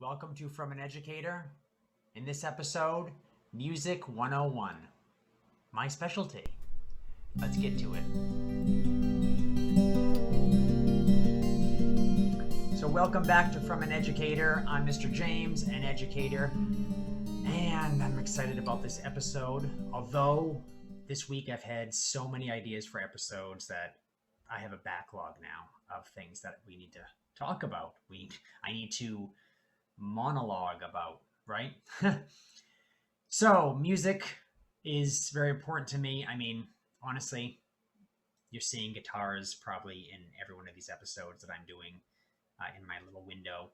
Welcome to From an Educator. In this episode, Music 101, my specialty. Let's get to it. So welcome back to From an Educator. I'm Mr. James, an educator, and I'm excited about this episode. Although this week I've had so many ideas for episodes that I have a backlog now of things that we need to talk about. I need to monologue about, right? So music is very important to me. I mean, honestly, you're seeing guitars probably in every one of these episodes that I'm doing in my little window.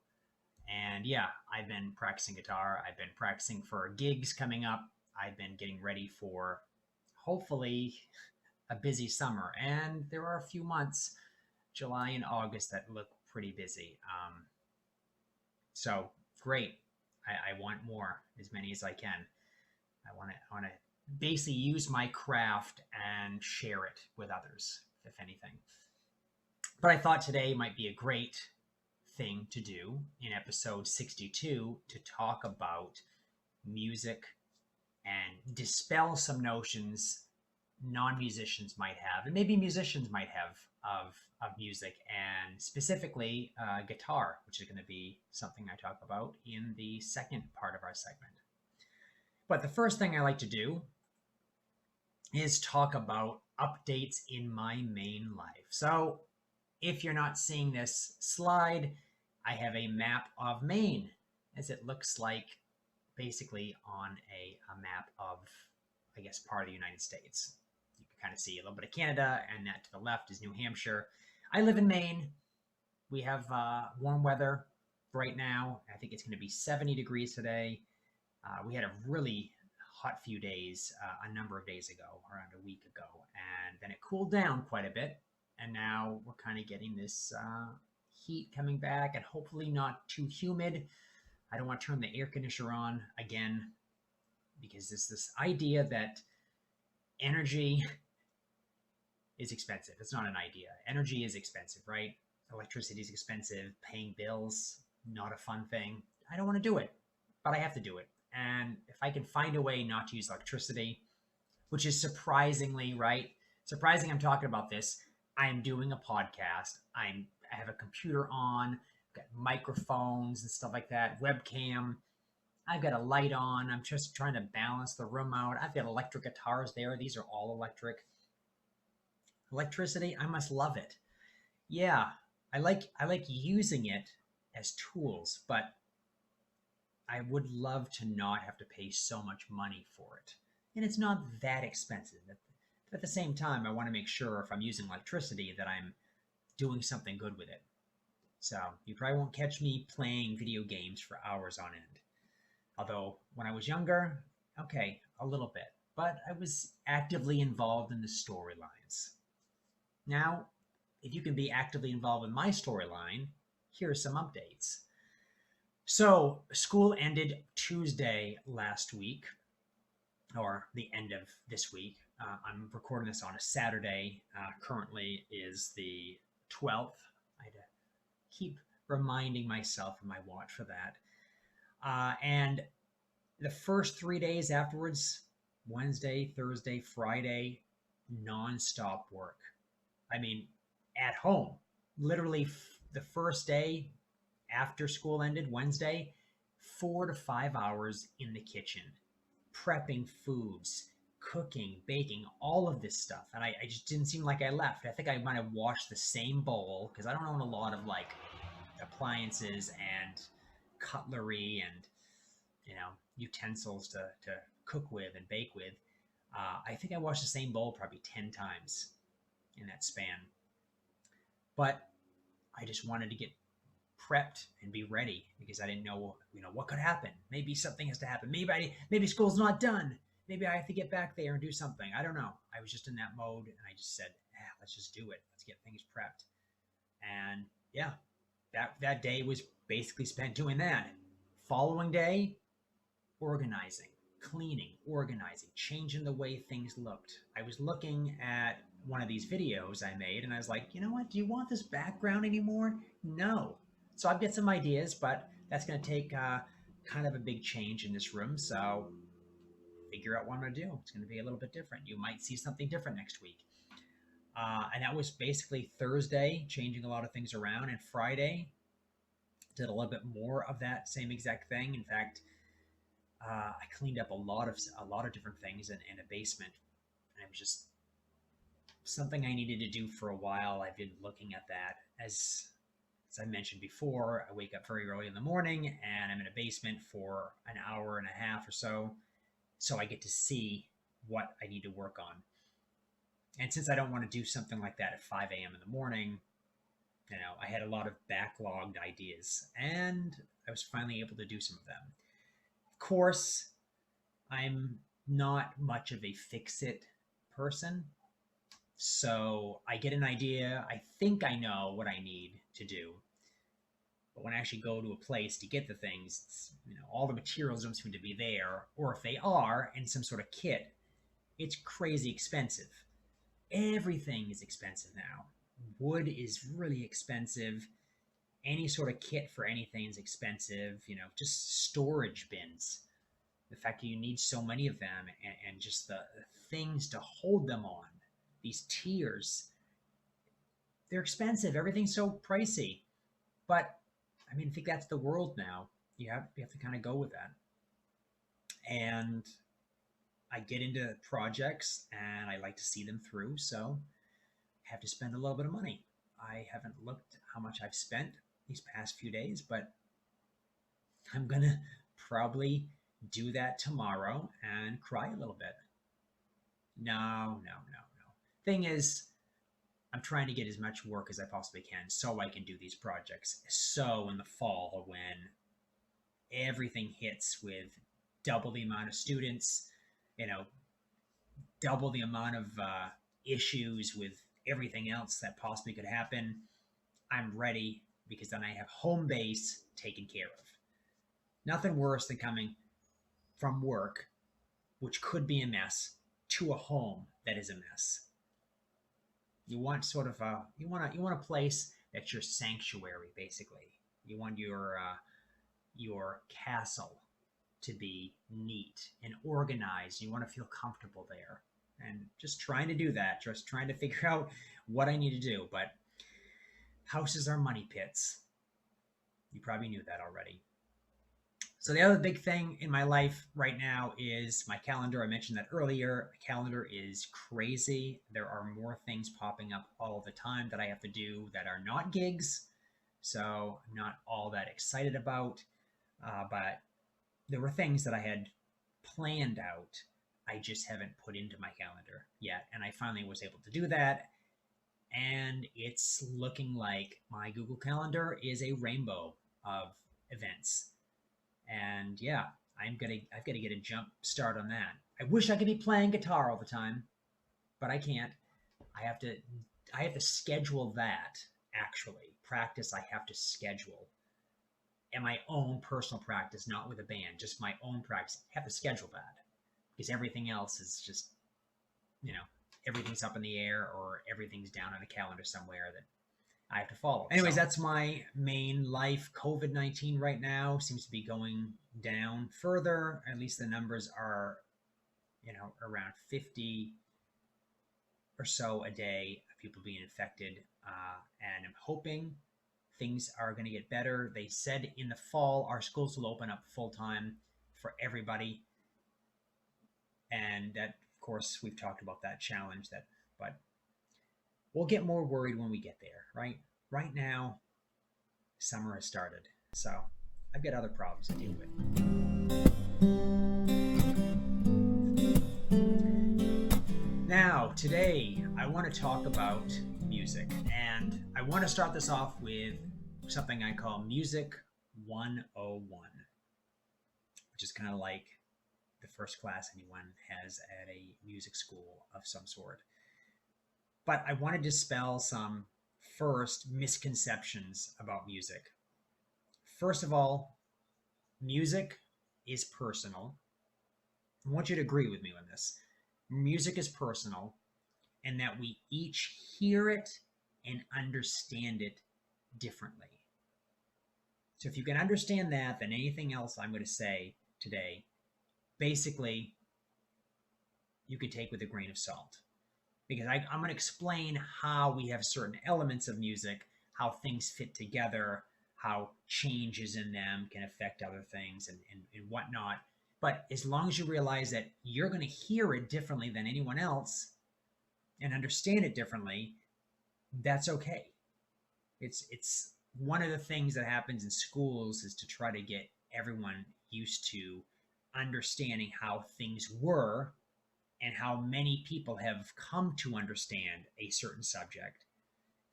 And yeah, I've been practicing guitar. I've been practicing for gigs coming up. I've been getting ready for hopefully a busy summer. And there are a few months, July and August, that look pretty busy. So great. I want more, as many as I can. I want to basically use my craft and share it with others, if anything. But I thought today might be a great thing to do in episode 62 to talk about music and dispel some notions non-musicians might have, and maybe musicians might have, of music, and specifically guitar, which is going to be something I talk about in the second part of our segment. But the first thing I like to do is talk about updates in my Maine life. So if you're not seeing this slide, I have a map of Maine, as it looks like basically on a map of, I guess, part of the United States. You can kind of see a little bit of Canada, and that to the left is New Hampshire. I live in Maine. We have warm weather right now. I think it's going to be 70 degrees today. We had a really hot few days a number of days ago, around a week ago, and then it cooled down quite a bit. And now we're kind of getting this heat coming back, and hopefully not too humid. I don't want to turn the air conditioner on again, because there's this idea that energy is expensive. It's not an idea. Energy is expensive, right? Electricity is expensive. Paying bills, not a fun thing. I don't want to do it, but I have to do it. And if I can find a way not to use electricity, which is surprisingly, right? Surprising I'm talking about this. I'm doing a podcast. I have a computer on, got microphones and stuff like that, webcam. I've got a light on. I'm just trying to balance the room out. I've got electric guitars there. These are all electric. Electricity, I must love it. Yeah, I like using it as tools, but I would love to not have to pay so much money for it. And it's not that expensive. At the same time, I want to make sure if I'm using electricity that I'm doing something good with it. So you probably won't catch me playing video games for hours on end. Although when I was younger, okay, a little bit. But I was actively involved in the storylines. Now, if you can be actively involved in my storyline, here are some updates. So, school ended Tuesday last week, or the end of this week. I'm recording this on a Saturday. Currently is the 12th. I had to keep reminding myself in my watch for that. And the first 3 days afterwards, Wednesday, Thursday, Friday, nonstop work. I mean, at home, literally the first day after school ended, Wednesday, 4 to 5 hours in the kitchen, prepping foods, cooking, baking, all of this stuff. And I just didn't seem like I left. I think I might have washed the same bowl, because I don't own a lot of like appliances and cutlery and, utensils to cook with and bake with. I think I washed the same bowl probably 10 times in that span. But I just wanted to get prepped and be ready, because I didn't know, what could happen. Maybe something has to happen. Maybe school's not done. Maybe I have to get back there and do something. I don't know. I was just in that mode, and I just said, let's just do it. Let's get things prepped. And yeah, that day was basically spent doing that. Following day, organizing, cleaning, organizing, changing the way things looked. I was looking at one of these videos I made, and I was like, you know what? Do you want this background anymore? No. So I've got some ideas, but that's going to take kind of a big change in this room. So figure out what I'm going to do. It's going to be a little bit different. You might see something different next week. And that was basically Thursday, changing a lot of things around. And Friday, did a little bit more of that same exact thing. In fact, I cleaned up a lot of different things in a basement, and it was just something I needed to do for a while. I've been looking at that as I mentioned before. I wake up very early in the morning, and I'm in a basement for an hour and a half or so, so I get to see what I need to work on. And since I don't want to do something like that at 5 a.m. in the morning, I had a lot of backlogged ideas, and I was finally able to do some of them. Of course, I'm not much of a fix-it person. So I get an idea. I think I know what I need to do. But when I actually go to a place to get the things, all the materials don't seem to be there. Or if they are in some sort of kit, it's crazy expensive. Everything is expensive now. Wood is really expensive. Any sort of kit for anything is expensive. Just storage bins. The fact that you need so many of them, and just the things to hold them on, these tiers, they're expensive. Everything's so pricey. But I think that's the world now. You have to kind of go with that. And I get into projects and I like to see them through, so I have to spend a little bit of money. I haven't looked how much I've spent these past few days, but I'm gonna probably do that tomorrow and cry a little bit. No. Thing is, I'm trying to get as much work as I possibly can so I can do these projects. So in the fall, when everything hits with double the amount of students, double the amount of issues with everything else that possibly could happen, I'm ready, because then I have home base taken care of. Nothing worse than coming from work, which could be a mess, to a home that is a mess. You want a place that's your sanctuary, basically. You want your castle to be neat and organized. You want to feel comfortable there. And just trying to do that, just trying to figure out what I need to do. But houses are money pits. You probably knew that already. So the other big thing in my life right now is my calendar. I mentioned that earlier. My calendar is crazy. There are more things popping up all the time that I have to do that are not gigs. So I'm not all that excited about. But there were things that I had planned out. I just haven't put into my calendar yet. And I finally was able to do that. And it's looking like my Google Calendar is a rainbow of events. And yeah, I've got to get a jump start on that. I wish I could be playing guitar all the time, but I can't. I have to schedule that. Actually, practice I have to schedule. And my own personal practice, not with a band, just my own practice. I have to schedule that, because everything else is just, everything's up in the air, or everything's down on a calendar somewhere that I have to follow. Anyways, that's my main life. COVID-19 right now seems to be going down further. At least the numbers are, around 50 or so a day of people being infected. And I'm hoping things are going to get better. They said in the fall, our schools will open up full time for everybody. And that, of course, we've talked about that challenge, but we'll get more worried when we get there, right? Right now, summer has started, so I've got other problems to deal with. Now, today, I want to talk about music, and I want to start this off with something I call Music 101, which is kind of like the first class anyone has at a music school of some sort. But I want to dispel some first misconceptions about music. First of all, music is personal. I want you to agree with me on this. Music is personal, and that we each hear it and understand it differently. So if you can understand that, then anything else I'm going to say today, basically, you can take with a grain of salt. Because I'm going to explain how we have certain elements of music, how things fit together, how changes in them can affect other things and whatnot. But as long as you realize that you're going to hear it differently than anyone else and understand it differently, that's okay. It's one of the things that happens in schools is to try to get everyone used to understanding how things were and how many people have come to understand a certain subject,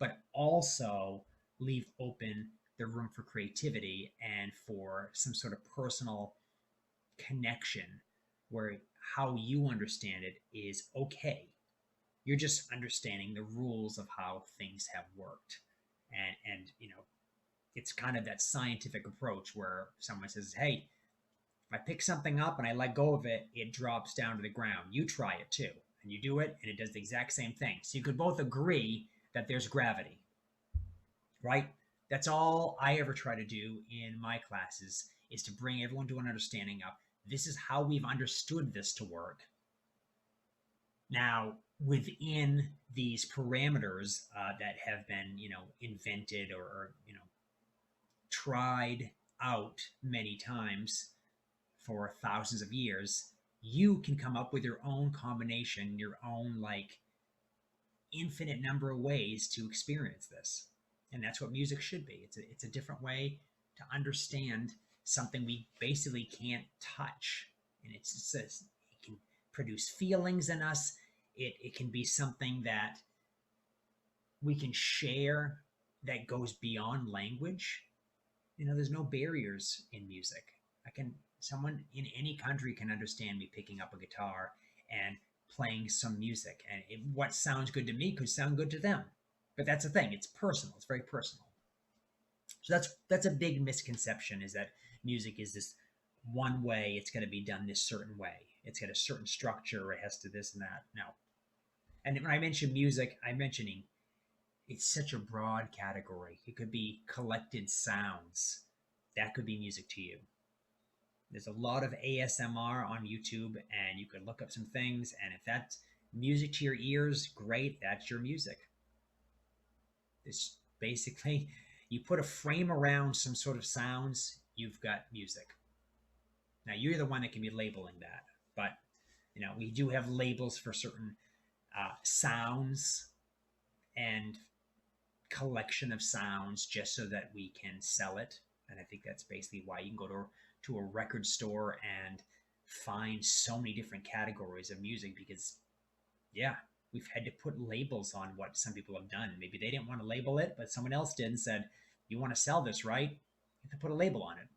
but also leave open the room for creativity and for some sort of personal connection where how you understand it is okay. You're just understanding the rules of how things have worked. And it's kind of that scientific approach where someone says, hey, if I pick something up and I let go of it, it drops down to the ground. You try it too. And you do it, and it does the exact same thing. So you could both agree that there's gravity, right? That's all I ever try to do in my classes is to bring everyone to an understanding of this is how we've understood this to work. Now, within these parameters that have been, invented or tried out many times, for thousands of years, you can come up with your own combination, your own like infinite number of ways to experience this. And that's what music should be. It's a different way to understand something we basically can't touch. And it can produce feelings in us. It can be something that we can share that goes beyond language. There's no barriers in music. Someone in any country can understand me picking up a guitar and playing some music. And what sounds good to me could sound good to them. But that's the thing. It's personal. It's very personal. So that's a big misconception, is that music is this one way. It's going to be done this certain way. It's got a certain structure. It has to this and that. No. And when I mention music, I'm mentioning it's such a broad category. It could be collected sounds. That could be music to you. There's a lot of ASMR on YouTube, and you could look up some things. And if that's music to your ears, great. That's your music. It's basically, you put a frame around some sort of sounds, you've got music. Now, you're the one that can be labeling that. But, we do have labels for certain sounds and collection of sounds just so that we can sell it. And I think that's basically why you can go to a record store and find so many different categories of music, because we've had to put labels on what some people have done. Maybe they didn't want to label it, but someone else did and said, you want to sell this, right? You have to put a label on it.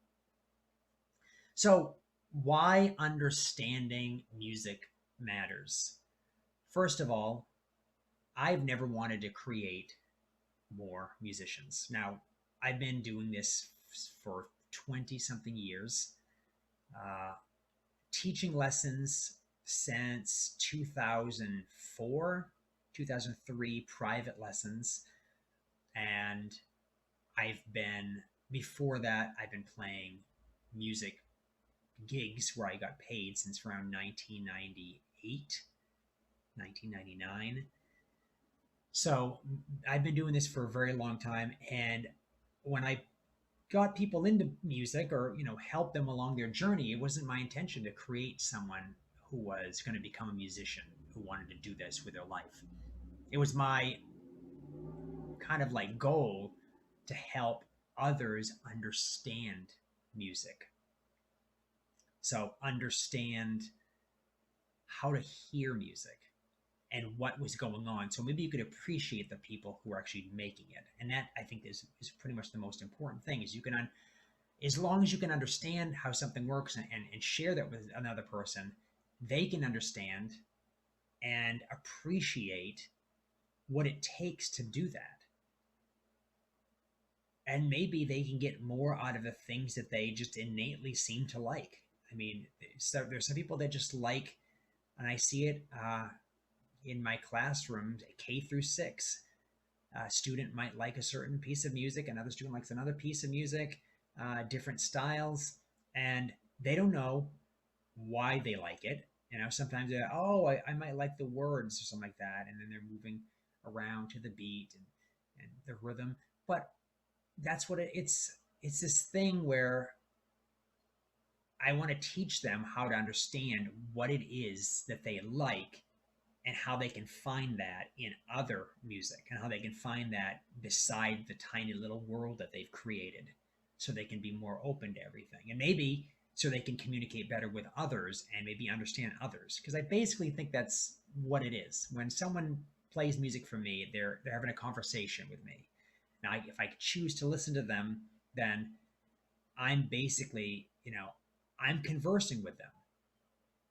So why understanding music matters? First of all, I've never wanted to create more musicians. Now, I've been doing this for 20 something years, teaching lessons since 2004, 2003, private lessons. And before that, I've been playing music gigs where I got paid since around 1998, 1999. So I've been doing this for a very long time. And when I got people into music or, help them along their journey, it wasn't my intention to create someone who was going to become a musician, who wanted to do this with their life. It was my kind of like goal to help others understand music. So understand how to hear music and what was going on. So maybe you could appreciate the people who are actually making it. And that, I think, is pretty much the most important thing, is as long as you can understand how something works and share that with another person, they can understand and appreciate what it takes to do that. And maybe they can get more out of the things that they just innately seem to like. I mean, there's some people that just like, and I see it in my classroom, K through 6. A student might like a certain piece of music, another student likes another piece of music. different styles, and they don't know why they like it. Sometimes they're, oh, I might like the words or something like that, and then they're moving around to the beat and the rhythm. But that's what it's this thing where I want to teach them how to understand what it is that they like and how they can find that in other music and how they can find that beside the tiny little world that they've created so they can be more open to everything and maybe so they can communicate better with others and maybe understand others because I basically think that's what it is. When someone plays music for me, they're having a conversation with me. Now if I choose to listen to them, then I'm basically, I'm conversing with them.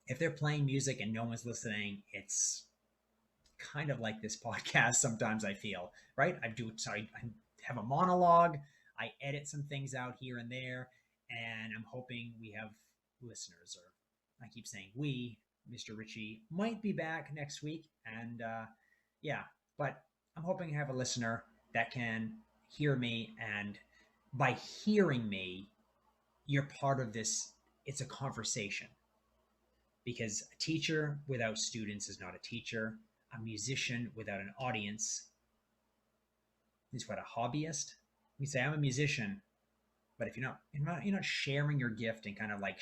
If they're playing music and no one's listening, it's kind of like this podcast sometimes I feel, right? I have a monologue, I edit some things out here and there, and I'm hoping we have listeners, or I keep saying we, Mr. Ritchie might be back next week. And yeah, but I'm hoping to have a listener that can hear me. And by hearing me, you're part of this. It's a conversation because a teacher without students is not a teacher. A musician without an audience is what, a hobbyist? We say I'm a musician, but if you're not sharing your gift and kind of like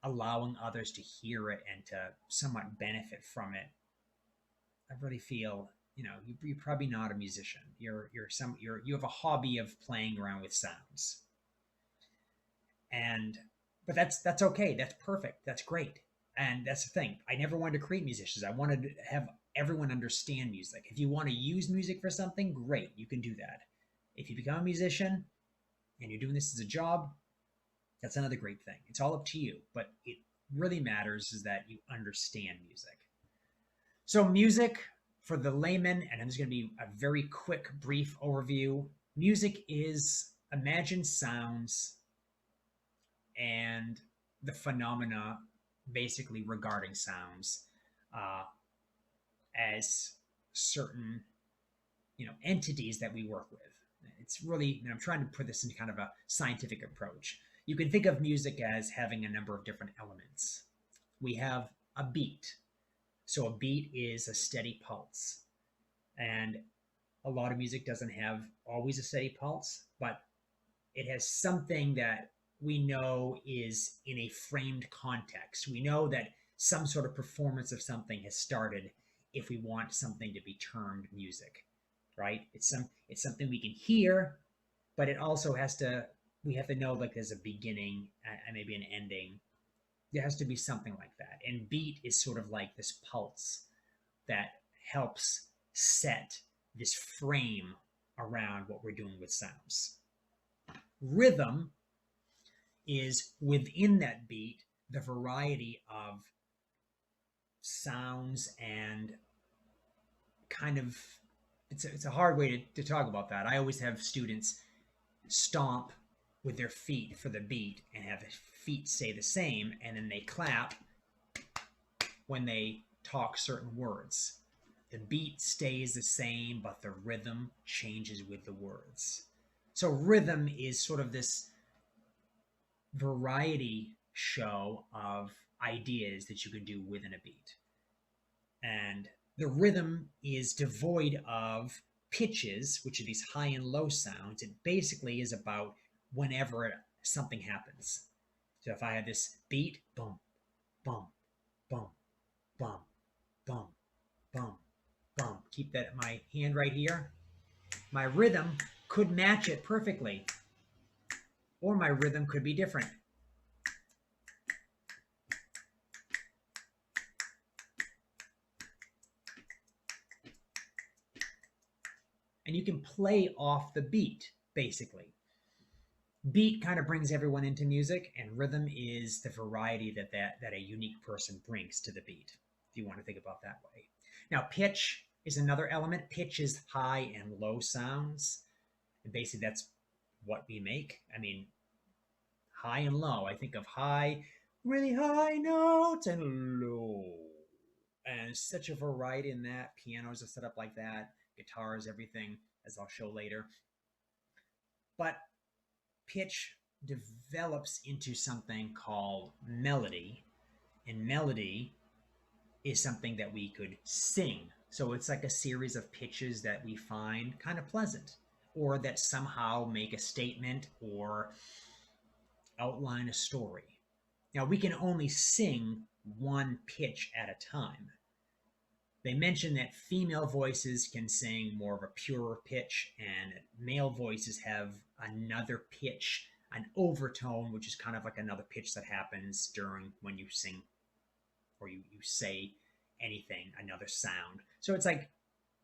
allowing others to hear it and to somewhat benefit from it, I really feel you're probably not a musician. You have a hobby of playing around with sounds, and but that's okay. That's perfect. That's great. And that's the thing. I never wanted to create musicians. I wanted to have everyone understand music. If you want to use music for something, great, you can do that. If you become a musician and you're doing this as a job, that's another great thing. It's all up to you. But it really matters is that you understand music. So music for the layman, and this is going to be a very quick, brief overview. Music is imagined sounds and the phenomena basically regarding sounds uh, as certain entities that we work with. It's really, and I'm trying to put this into kind of a scientific approach. You can think of music as having a number of different elements. We have a beat. So a beat is a steady pulse. And a lot of music doesn't have always a steady pulse, but it has something that we know is in a framed context. We know that some sort of performance of something has started if we want something to be termed music, right? It's something we can hear, but it also we have to know like there's a beginning and maybe an ending. There has to be something like that. And beat is sort of like this pulse that helps set this frame around what we're doing with sounds. Rhythm is within that beat the variety of sounds and kind of it's a hard way to talk about that. I always have students stomp with their feet for the beat and have their feet say the same, and then they clap when they talk certain words. The beat stays the same, but the rhythm changes with the words. So rhythm is sort of this variety show of ideas that you can do within a beat. And the rhythm is devoid of pitches, which are these high and low sounds. It basically is about whenever something happens. So if I have this beat, boom, boom, boom, boom, boom, boom, boom. Keep that my hand right here. My rhythm could match it perfectly, or my rhythm could be different. And you can play off the beat, basically. Beat kind of brings everyone into music, and rhythm is the variety that a unique person brings to the beat, if you want to think about that way. Now, pitch is another element. Pitch is high and low sounds. And basically, that's what we make. I mean, high and low. I think of high, really high notes, and low. And such a variety in that. Pianos are set up like that. Guitars, everything, as I'll show later. But pitch develops into something called melody, and melody is something that we could sing. So it's like a series of pitches that we find kind of pleasant or that somehow make a statement or outline a story. Now, we can only sing one pitch at a time. They mention that female voices can sing more of a purer pitch, and male voices have another pitch, an overtone, which is kind of like another pitch that happens during when you sing or you say anything, another sound. So it's like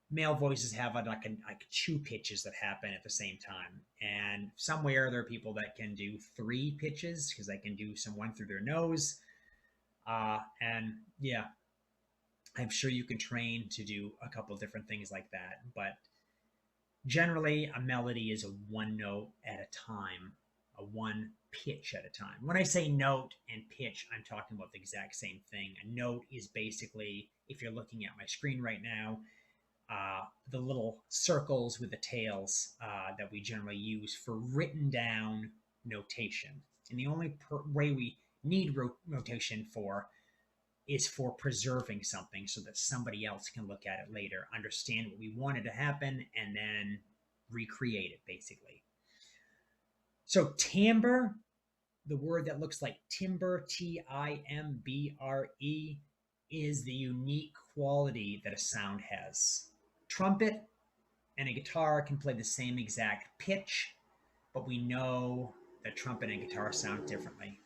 male voices have like two pitches that happen at the same time. And somewhere there are people that can do three pitches because they can do some one through their nose. And yeah, I'm sure you can train to do a couple of different things like that. But generally, a melody is a one note at a time, a one pitch at a time. When I say note and pitch, I'm talking about the exact same thing. A note is basically, if you're looking at my screen right now, the little circles with the tails that we generally use for written down notation. And the only way we need notation for is for preserving something so that somebody else can look at it later, understand what we wanted to happen, and then recreate it, basically. So timbre, the word that looks like timbre, Timbre, is the unique quality that a sound has. Trumpet and a guitar can play the same exact pitch, but we know that trumpet and guitar sound differently.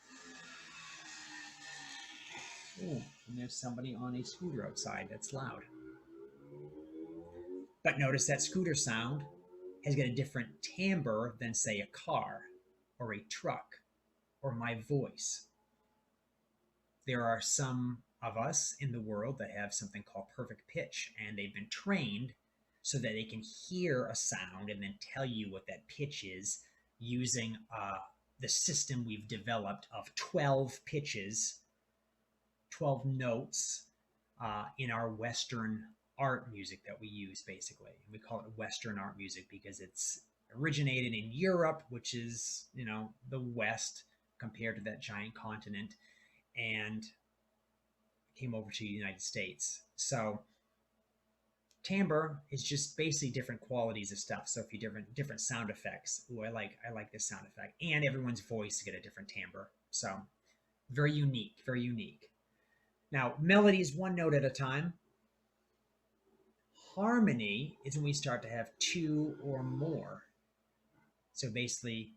Ooh, and there's somebody on a scooter outside that's loud. But notice that scooter sound has got a different timbre than, say, a car or a truck or my voice. There are some of us in the world that have something called perfect pitch, and they've been trained so that they can hear a sound and then tell you what that pitch is using the system we've developed of 12 pitches, 12 notes in our Western art music that we use, basically. We call it Western art music because it's originated in Europe, which is, the West compared to that giant continent, and came over to the United States. So timbre is just basically different qualities of stuff. So if you different sound effects, I like this sound effect, and everyone's voice get a different timbre. So very unique, very unique. Now, melody is one note at a time. Harmony is when we start to have two or more. So basically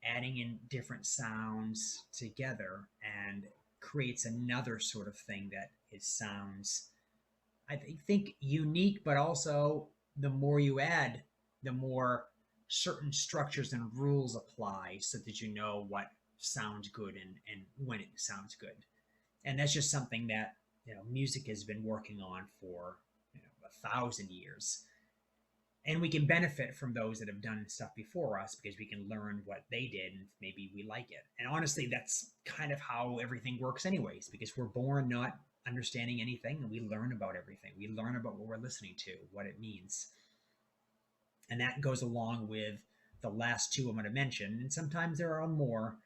adding in different sounds together and creates another sort of thing that it sounds, I think, unique, but also the more you add, the more certain structures and rules apply so that you know what sounds good and when it sounds good. And that's just something that music has been working on for 1,000 years, and we can benefit from those that have done stuff before us because we can learn what they did and maybe we like it. And honestly, that's kind of how everything works anyways, because we're born not understanding anything, and we learn about everything. We learn about what we're listening to, what it means, and that goes along with the last two I'm going to mention. And sometimes there are more.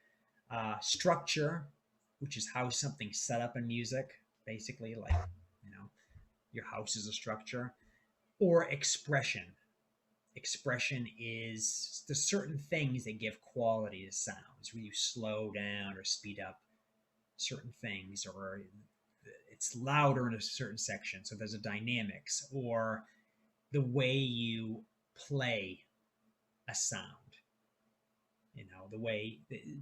Structure, which is how something's set up in music, basically, like your house is a structure. Or expression. Expression is the certain things that give quality to sounds, where you slow down or speed up certain things, or it's louder in a certain section, so there's a dynamics, or the way you play a sound. The way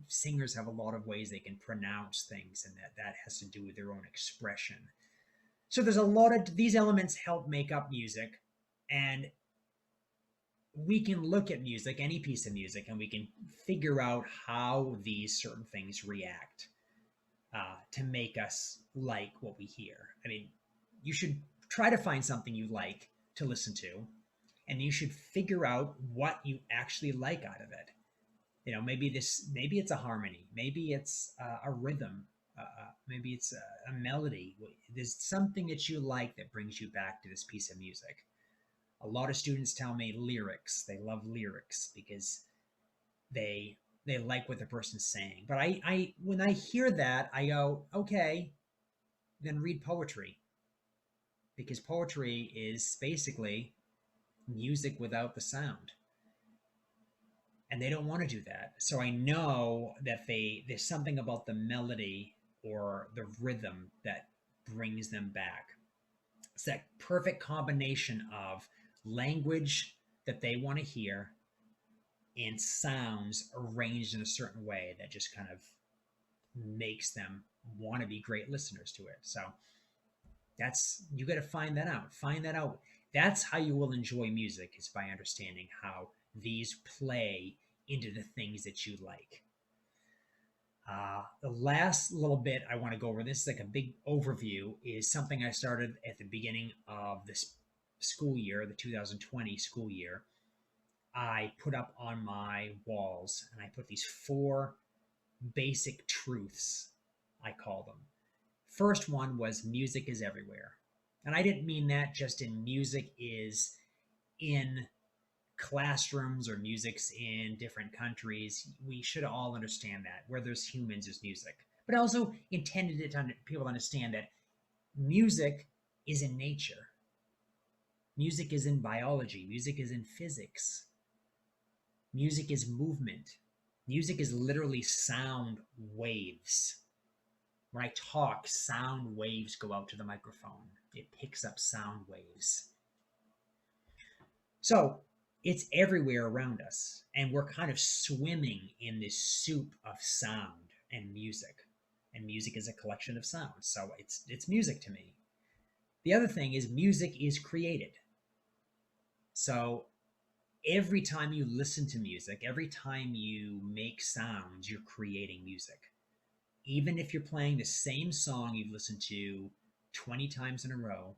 singers have a lot of ways they can pronounce things, and that has to do with their own expression. So there's a lot of these elements help make up music, and we can look at music, any piece of music, and we can figure out how these certain things react to make us like what we hear. I mean, you should try to find something you like to listen to, and you should figure out what you actually like out of it. Maybe it's a harmony, maybe it's a rhythm, maybe it's a melody. There's something that you like that brings you back to this piece of music. A lot of students tell me lyrics. They love lyrics because they they like what the person's saying. But I when I hear that, I go, okay, then read poetry, because poetry is basically music without the sound. And they don't want to do that. So I know that there's something about the melody or the rhythm that brings them back. It's that perfect combination of language that they want to hear and sounds arranged in a certain way that just kind of makes them want to be great listeners to it. So that's, you got to find that out. Find that out. That's how you will enjoy music, is by understanding how these play into the things that you like. The last little bit I want to go over, this is like a big overview, is something I started at the beginning of this school year, the 2020 school year. I put up on my walls, and I put these four basic truths, I call them. First one was music is everywhere. And I didn't mean that just in music is in classrooms or music's in different countries. We should all understand that where there's humans is music. But I also intended it to people to understand that music is in nature. Music is in biology. Music is in physics. Music is movement. Music is literally sound waves. When I talk, sound waves go out to the microphone. It picks up sound waves. So it's everywhere around us. And we're kind of swimming in this soup of sound and music. And music is a collection of sounds. So it's music to me. The other thing is music is created. So every time you listen to music, every time you make sounds, you're creating music. Even if you're playing the same song you've listened to 20 times in a row,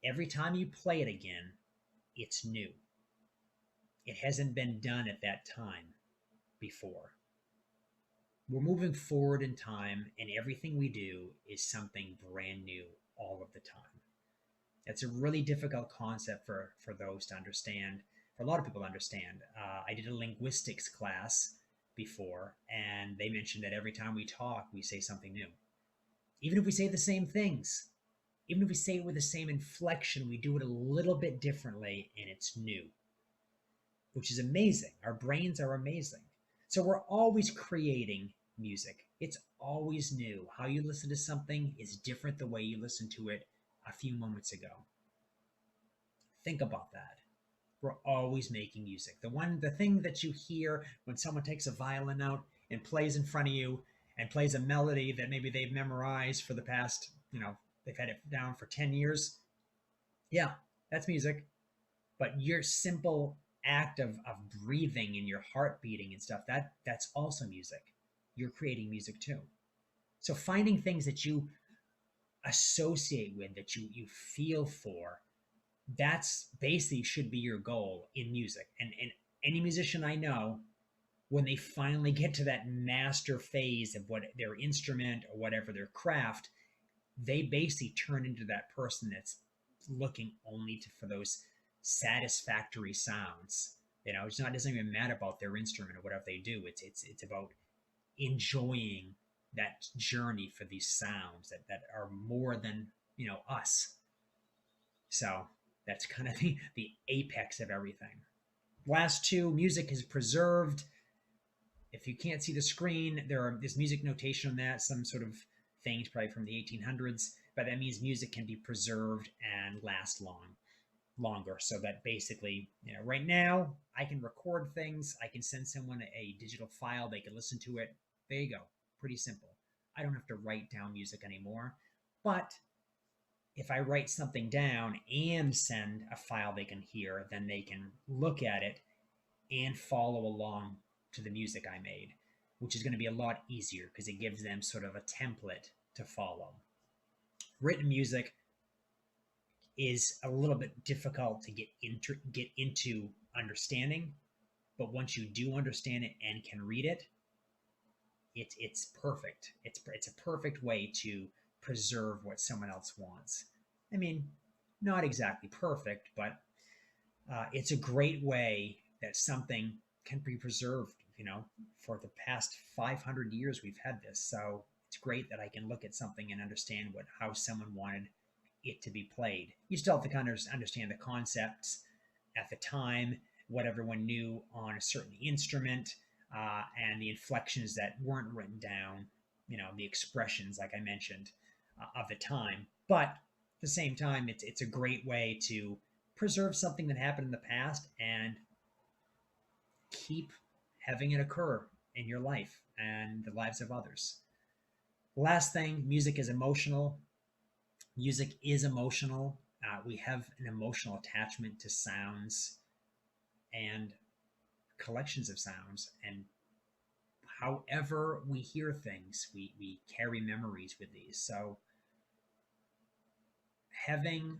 every time you play it again, it's new. It hasn't been done at that time before. We're moving forward in time, and everything we do is something brand new all of the time. That's a really difficult concept for those to understand, for a lot of people to understand. I did a linguistics class before, and they mentioned that every time we talk, we say something new. Even if we say the same things, even if we say it with the same inflection, we do it a little bit differently, and it's new, which is amazing. Our brains are amazing. So we're always creating music. It's always new. How you listen to something is different the way you listened to it a few moments ago. Think about that. We're always making music. The thing that you hear when someone takes a violin out and plays in front of you and plays a melody that maybe they've memorized for the past, they've had it down for 10 years. Yeah, that's music. But your simple act of breathing and your heart beating and stuff, that's also music. You're creating music too. So finding things that you associate with, that you feel for, that's basically should be your goal in music. And any musician I know, when they finally get to that master phase of what their instrument or whatever their craft, they basically turn into that person that's looking only for those satisfactory sounds. It doesn't even matter about their instrument or whatever they do. It's about enjoying that journey for these sounds that are more than us. So that's kind of the apex of everything. Last two, music is preserved. If you can't see the screen, there's music notation on that, some sort of things probably from the 1800s, but that means music can be preserved and last longer. So that basically, right now I can record things, I can send someone a digital file, they can listen to it. There you go. Pretty simple. I don't have to write down music anymore. But if I write something down and send a file they can hear, then they can look at it and follow along to the music I made, which is going to be a lot easier because it gives them sort of a template to follow. Written music is a little bit difficult to get into understanding, but once you do understand it and can read it, it's perfect. It's a perfect way to preserve what someone else wants. I mean, not exactly perfect, but it's a great way that something can be preserved you know, for the past 500 years we've had this. So it's great that I can look at something and understand how someone wanted it to be played. You still have to kind of understand the concepts at the time, what everyone knew on a certain instrument, and the inflections that weren't written down, the expressions, like I mentioned, of the time. But at the same time, it's a great way to preserve something that happened in the past and keep having it occur in your life and the lives of others. Last thing, music is emotional. Music is emotional. We have an emotional attachment to sounds and collections of sounds. And however we hear things, we carry memories with these. So having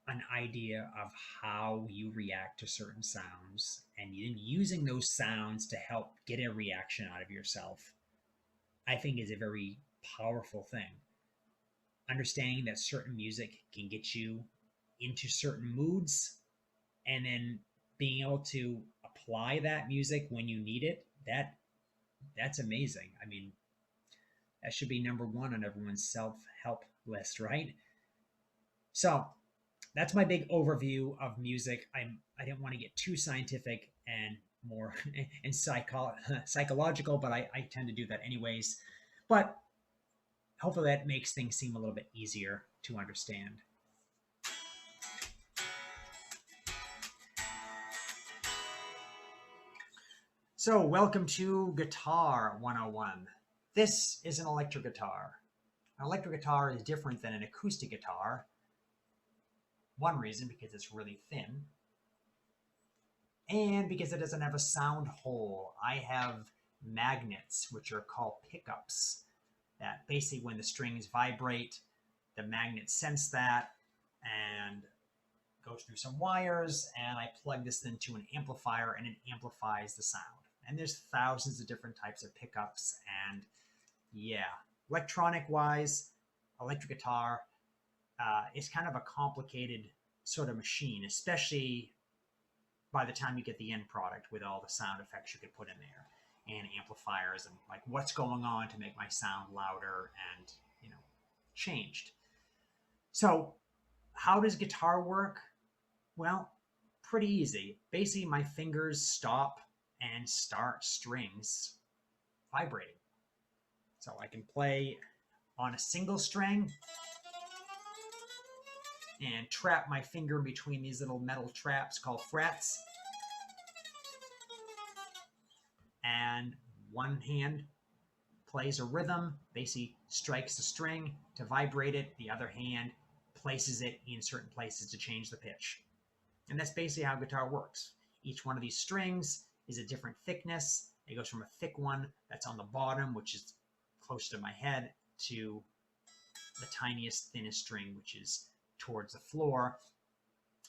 an idea of how you react to certain sounds and using those sounds to help get a reaction out of yourself, I think is a very powerful thing. Understanding that certain music can get you into certain moods, and then being able to apply that music when you need it, that's amazing. I mean, that should be number one on everyone's self-help list, right? So that's my big overview of music. I didn't want to get too scientific and more and psychological, but I tend to do that anyways. But hopefully that makes things seem a little bit easier to understand. So welcome to Guitar 101. This is an electric guitar. An electric guitar is different than an acoustic guitar. One reason, because it's really thin, and because it doesn't have a sound hole. I have magnets, which are called pickups, that basically when the strings vibrate, the magnets sense that and goes through some wires, and I plug this into an amplifier and it amplifies the sound. And there's thousands of different types of pickups, and yeah, electronic wise, electric guitar is kind of a complicated sort of machine, especially by the time you get the end product with all the sound effects you could put in there and amplifiers and like what's going on to make my sound louder and changed. So how does guitar work? Well, pretty easy. Basically, my fingers stop and start strings vibrating. So I can play on a single string and trap my finger between these little metal traps called frets. And one hand plays a rhythm, basically strikes the string to vibrate it. The other hand places it in certain places to change the pitch. And that's basically how guitar works. Each one of these strings is a different thickness. It goes from a thick one that's on the bottom, which is close to my head, to the tiniest, thinnest string, which is towards the floor.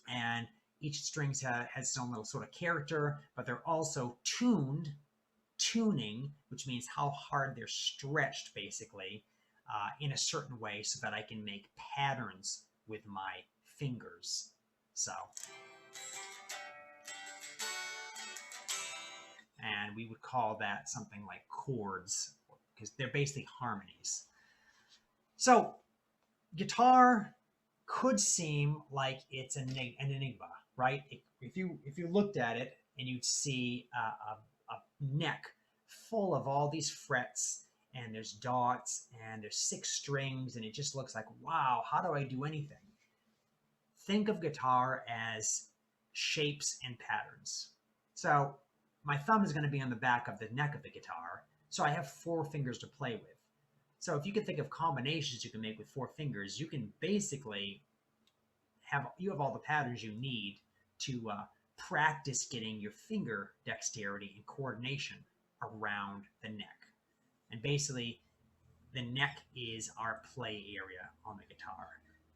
And each string has its own little sort of character, but they're also tuning, which means how hard they're stretched, basically, in a certain way so that I can make patterns with my fingers. So, and we would call that something like chords, because they're basically harmonies. So guitar could seem like it's an enigma, right? If you looked at it and you'd see a neck full of all these frets, and there's dots and there's 6 strings, and it just looks like, wow, how do I do anything? Think of guitar as shapes and patterns. So my thumb is going to be on the back of the neck of the guitar, so I have 4 fingers to play with. So if you can think of combinations you can make with 4 fingers, you can basically have all the patterns you need to practice getting your finger dexterity and coordination around the neck. And basically, the neck is our play area on the guitar.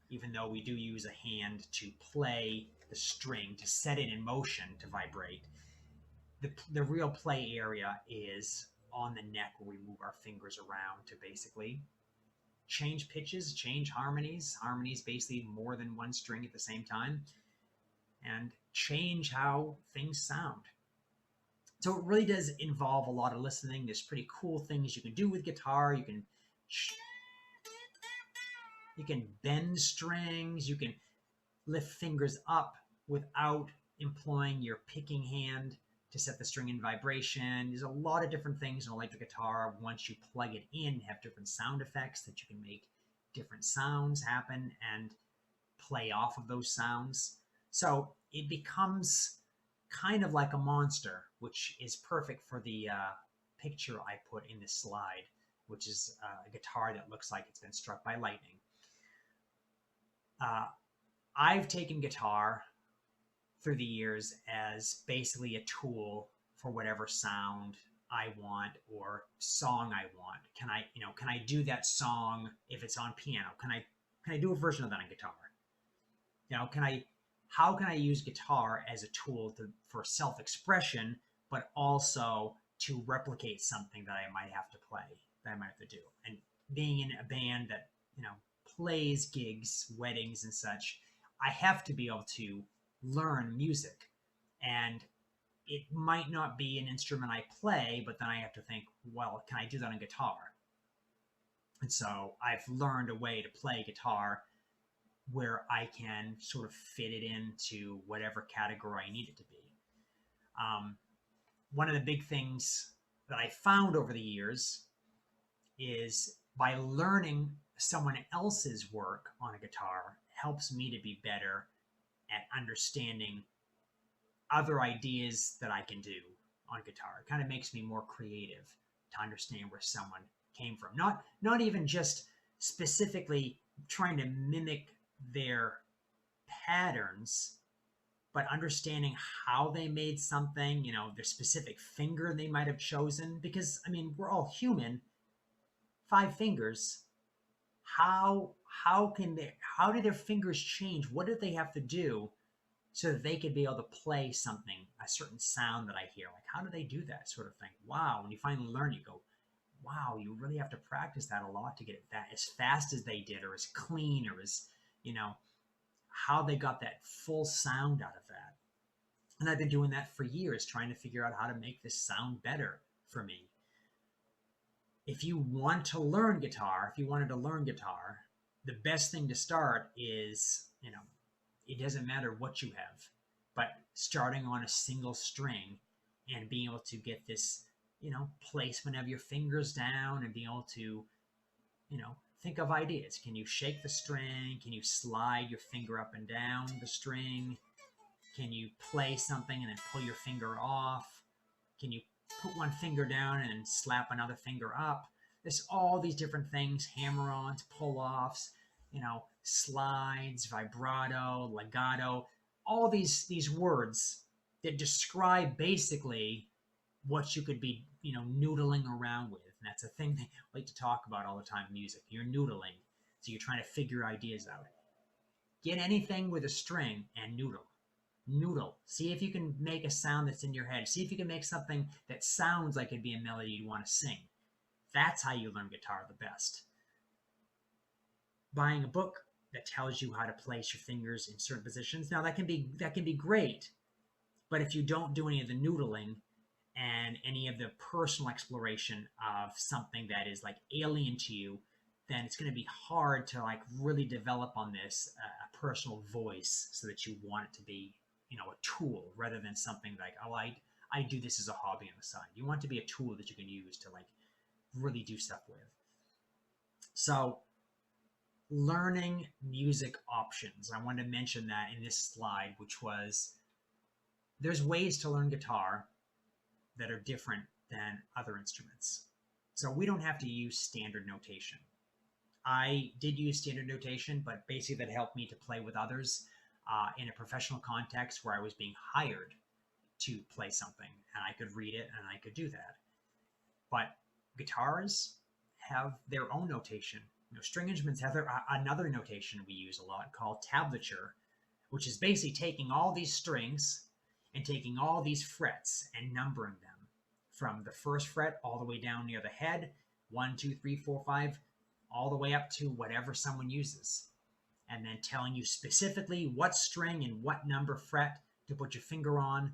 Even though we do use a hand to play the string, to set it in motion to vibrate, the real play area is on the neck, where we move our fingers around to basically change pitches, change harmonies, basically more than one string at the same time, and change how things sound. So it really does involve a lot of listening. There's pretty cool things you can do with guitar. You can bend strings. You can lift fingers up without employing your picking hand to set the string in vibration. There's a lot of different things in electric guitar. Once you plug it in, have different sound effects that you can make different sounds happen and play off of those sounds. So it becomes kind of like a monster, which is perfect for the picture I put in this slide, which is a guitar that looks like it's been struck by lightning. Uh, I've taken guitar through the years as basically a tool for whatever sound I want or song I want. Can I do that song if it's on piano? Can I do a version of that on guitar? How can I use guitar as a tool for self-expression, but also to replicate something that I might have to play, that I might have to do? And being in a band that, plays gigs, weddings and such, I have to be able to learn music. And it might not be an instrument I play, but then I have to think, well, can I do that on guitar? And so I've learned a way to play guitar where I can sort of fit it into whatever category I need it to be. One of the big things that I found over the years is by learning someone else's work on a guitar helps me to be better at understanding other ideas that I can do on guitar. It kind of makes me more creative to understand where someone came from. Not even just specifically trying to mimic their patterns, but understanding how they made something, their specific finger they might have chosen. Because, we're all human. 5 fingers. How do their fingers change? What did they have to do so that they could be able to play something, a certain sound that I hear? Like, how do they do that sort of thing? Wow. When you finally learn, you go, wow, you really have to practice that a lot to get it that as fast as they did, or as clean, or as, how they got that full sound out of that. And I've been doing that for years, trying to figure out how to make this sound better for me. If you wanted to learn guitar, the best thing to start is, it doesn't matter what you have, but starting on a single string and being able to get this, placement of your fingers down and being able to, think of ideas. Can you shake the string? Can you slide your finger up and down the string? Can you play something and then pull your finger off? Can you put one finger down and slap another finger up? There's all these different things, hammer-ons, pull-offs, slides, vibrato, legato, all these words that describe basically what you could be, noodling around with. And that's a thing they like to talk about all the time in music. You're noodling. So you're trying to figure ideas out. Get anything with a string and noodle. See if you can make a sound that's in your head. See if you can make something that sounds like it'd be a melody you'd want to sing. That's how you learn guitar the best. Buying a book that tells you how to place your fingers in certain positions. Now that can be great, but if you don't do any of the noodling and any of the personal exploration of something that is like alien to you, then it's going to be hard to like really develop on this a personal voice so that you want it to be, a tool rather than something like, oh, I do this as a hobby on the side. You want it to be a tool that you can use to like really do stuff with. So learning music options. I wanted to mention that in this slide, which was there's ways to learn guitar that are different than other instruments. So we don't have to use standard notation. I did use standard notation, but basically that helped me to play with others in a professional context where I was being hired to play something, and I could read it and I could do that. But guitars have their own notation. String instruments have another notation we use a lot called tablature, which is basically taking all these strings and taking all these frets and numbering them from the first fret all the way down near the head, 1, 2, 3, 4, 5, all the way up to whatever someone uses, and then telling you specifically what string and what number fret to put your finger on.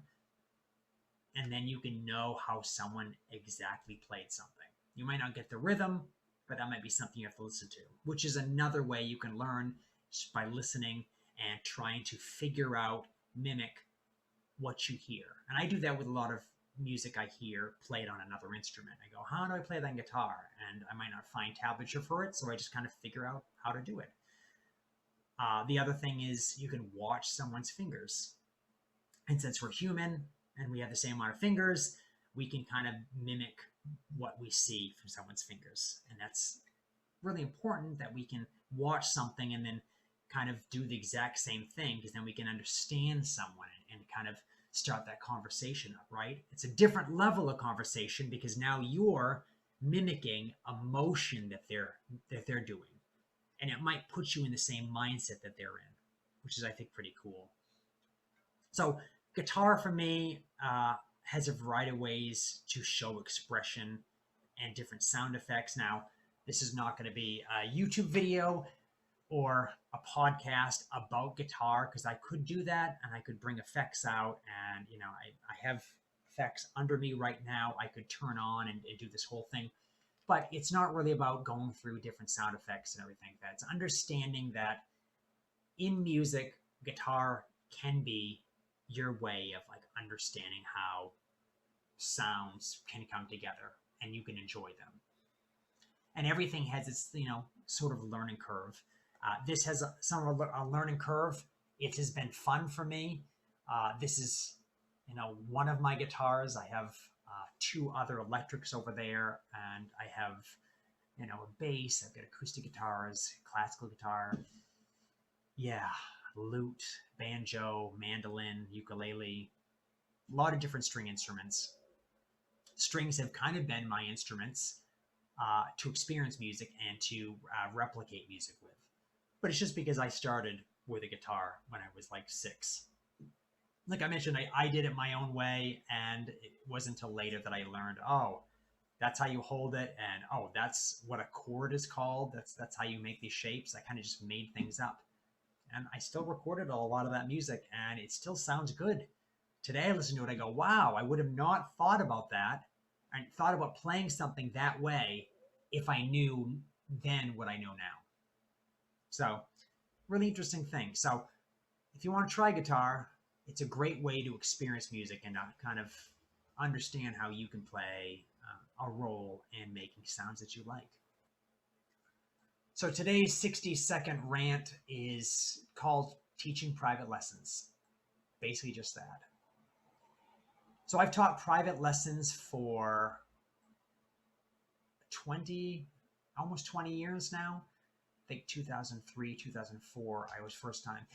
and then you can know how someone exactly played something. You might not get the rhythm, but that might be something you have to listen to, which is another way you can learn, just by listening and trying to figure out, mimic what you hear. And I do that with a lot of music I hear played on another instrument. I go, how do I play that guitar? And I might not find tablature for it, so I just kind of figure out how to do it. The other thing is you can watch someone's fingers. And since we're human and we have the same amount of fingers, we can kind of mimic what we see from someone's fingers. And that's really important, that we can watch something and then kind of do the exact same thing, because then we can understand someone and kind of start that conversation up, right? It's a different level of conversation because now you're mimicking a motion that they're doing. And it might put you in the same mindset that they're in, which is, I think, pretty cool. So guitar for me has a variety of ways to show expression and different sound effects. Now, this is not going to be a YouTube video or a podcast about guitar, because I could do that and I could bring effects out, and I have effects under me right now I could turn on and do this whole thing. But it's not really about going through different sound effects and everything. That's understanding that in music, guitar can be your way of like understanding how sounds can come together and you can enjoy them. And everything has its sort of learning curve. This has some of a learning curve. It has been fun for me. This is one of my guitars. I have two other electrics over there, and I have a bass. I've got acoustic guitars, classical guitar, yeah, lute, banjo, mandolin, ukulele, a lot of different string instruments. Strings have kind of been my instruments to experience music and to replicate music with. But it's just because I started with a guitar when I was like 6. Like I mentioned, I did it my own way, and it wasn't until later that I learned, oh, that's how you hold it, and oh, that's what a chord is called. That's how you make these shapes. I kind of just made things up. And I still recorded a lot of that music, and it still sounds good. Today I listen to it, I go, wow, I would have not thought about that and thought about playing something that way if I knew then what I know now. So, really interesting thing. So, if you want to try guitar, it's a great way to experience music and kind of understand how you can play a role in making sounds that you like. So today's 60-second rant is called Teaching Private Lessons. Basically just that. So I've taught private lessons for almost 20 years now. I think 2003, 2004, I was first time.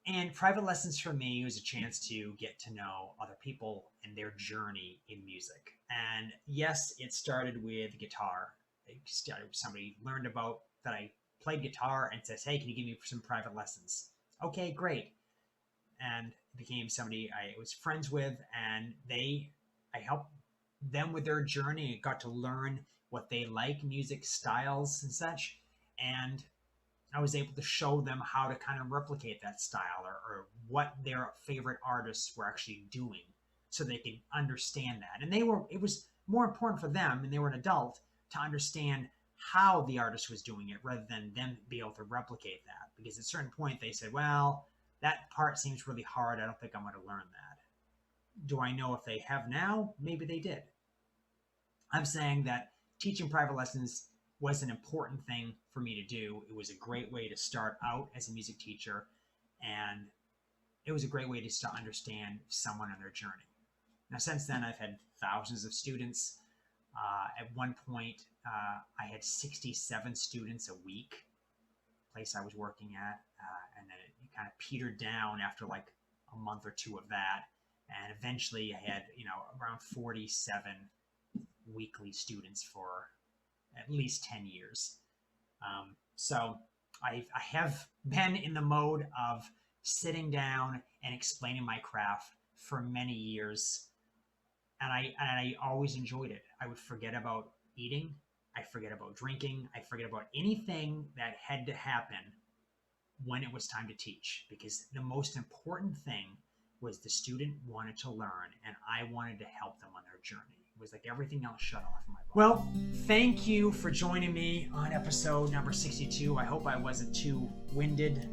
And private lessons for me was a chance to get to know other people and their journey in music. And yes, it started with guitar. Somebody learned about that I played guitar and says, hey, can you give me some private lessons? Okay, great. And it became somebody I was friends with, and I helped them with their journey. I got to learn what they like, music styles and such. And I was able to show them how to kind of replicate that style, or what their favorite artists were actually doing, so they could understand that. And it was more important for them, and they were an adult, to understand how the artist was doing it rather than them be able to replicate that. Because at a certain point they said, well, that part seems really hard. I don't think I'm going to learn that. Do I know if they have now? Maybe they did. I'm saying that teaching private lessons was an important thing for me to do. It was a great way to start out as a music teacher, and it was a great way to understand someone on their journey. Now, since then, I've had thousands of students. At one point, I had 67 students a week, place I was working at, and then it kind of petered down after like a month or two of that, and eventually I had around 47 weekly students for at least 10 years. So I have been in the mode of sitting down and explaining my craft for many years. And I always enjoyed it. I would forget about eating. I forget about drinking. I forget about anything that had to happen when it was time to teach. Because the most important thing was the student wanted to learn and I wanted to help them on their journey. It was like everything else shut off in my body. Well, thank you for joining me on episode number 62. I hope I wasn't too winded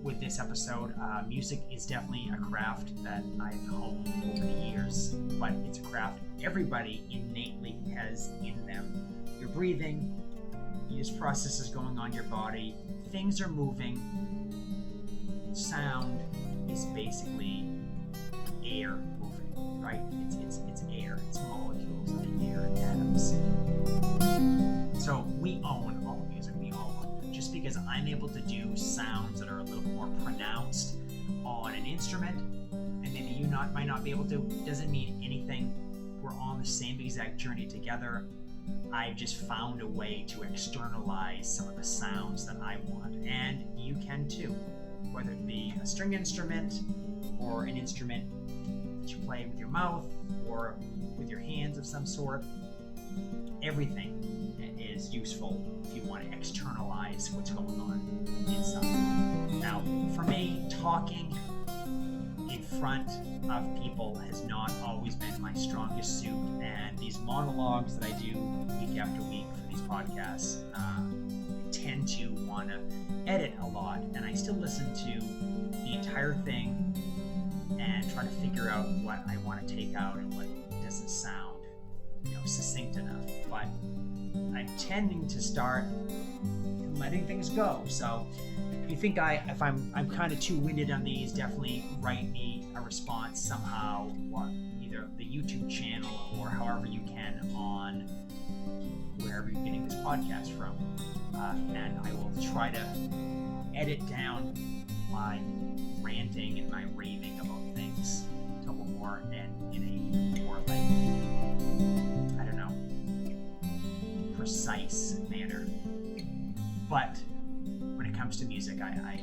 with this episode. Music is definitely a craft that I've honed over the years, but it's a craft everybody innately has in them. You're breathing, there's processes going on in your body, things are moving. Sound is basically air moving, right? It's air, it's molecules in the air, atoms. So we own all music, we all own it. Just because I'm able to do sounds that are a little more pronounced on an instrument, and maybe you might not be able to, doesn't mean anything. We're on the same exact journey together. I've just found a way to externalize some of the sounds that I want, and you can too. Whether it be a string instrument or an instrument that you play with your mouth or with your hands of some sort, everything is useful if you want to externalize what's going on inside. Now, for me, talking in front of people has not always been my strongest suit, and these monologues that I do week after week for these podcasts, I tend to want to edit a lot, and I still listen to the entire thing and try to figure out what I want to take out and what doesn't sound, succinct enough. But I'm tending to start letting things go. So if you think if I'm kind of too winded on these, definitely write me a response somehow, either the YouTube channel or however you can on wherever you're getting this podcast from. And I will try to edit down my ranting and my raving about things a little more and in a more precise manner. But when it comes to music, I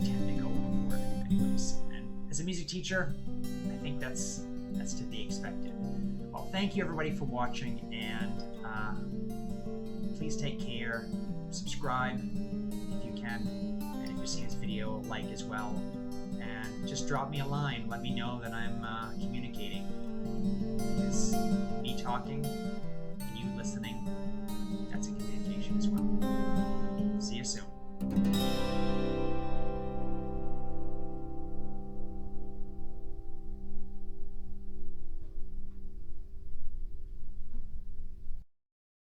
tend to go overboard anyways. And as a music teacher, I think that's to be expected. Well, thank you everybody for watching, and please take care. Subscribe if you can, and if you see this video, like as well, and just drop me a line. Let me know that I'm communicating, because me talking and you listening, that's a communication as well.